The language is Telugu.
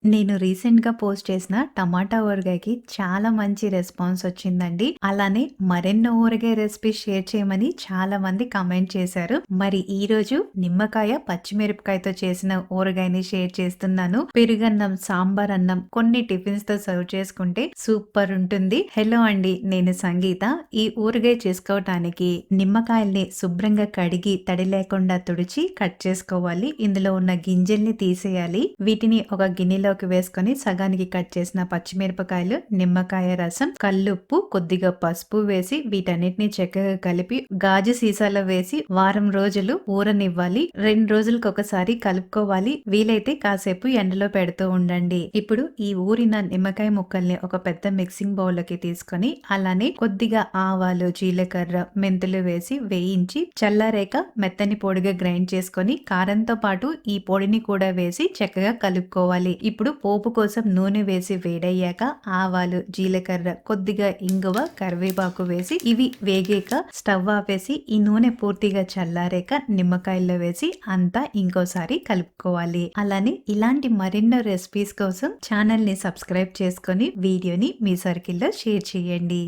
నేను రీసెంట్‌గా పోస్ట్ చేసిన టమాటా ఊరగాయకి చాలా మంచి రెస్పాన్స్ వచ్చిందండి. అలానే మరెన్నో ఊరగాయ రెసిపీస్ షేర్ చేయమని చాలా మంది కామెంట్ చేశారు. మరి ఈరోజు నిమ్మకాయ, పచ్చిమిరపకాయతో చేసిన ఊరగాయని షేర్ చేస్తున్నాను. పెరుగన్నం, సాంబార్ అన్నం కొన్ని టిఫిన్స్‌తో సర్వ్ చేసుకుంటే సూపర్ ఉంటుంది. హలో అండి, నేను సంగీత. ఈ ఊరగాయ చేసుకోవటానికి నిమ్మకాయల్ని శుభ్రంగా కడిగి తడి లేకుండా తుడిచి కట్ చేసుకోవాలి. ఇందులో ఉన్న గింజల్ని తీసేయాలి. వీటిని ఒక గిన్నెలోకి వేసుకొని సగానికి కట్ చేసిన పచ్చిమిరపకాయలు, నిమ్మకాయ రసం, కల్లుప్పు, కొద్దిగా పసుపు వేసి వీటన్నిటిని చక్కగా కలిపి గాజు సీసాలో వేసి వారం రోజులు ఊరనివ్వాలి. 2 రోజులకు ఒకసారి కలుపుకోవాలి. వీలైతే కాసేపు ఎండలో పెడుతూ ఉండండి. ఇప్పుడు ఈ ఊరిన నిమ్మకాయ ముక్కల్ని ఒక పెద్ద మిక్సింగ్ బౌల్ లోకి తీసుకొని అలానే కొద్దిగా ఆవాలు, జీలకర్ర, మెంతులు వేసి వేయించి చల్లారేక మెత్తని పొడిగా గ్రైండ్ చేసుకొని కారంతో పాటు ఈ పొడిని కూడా వేసి చక్కగా కలుపుకోవాలి. ఇప్పుడు పోపు కోసం నూనె వేసి వేడయ్యాక ఆవాలు, జీలకర్ర, కొద్దిగా ఇంగువ, కరివేపాకు వేసి ఇవి వేగాక స్టవ్ ఆపేసి ఈ నూనె పూర్తిగా చల్లారాక నిమ్మకాయల్లో వేసి అంతా ఇంకోసారి కలుపుకోవాలి. అలానే ఇలాంటి మరెన్నో రెసిపీస్ కోసం ఛానల్ ని సబ్స్క్రైబ్ చేసుకొని వీడియోని మీ సర్కిల్లో షేర్ చేయండి.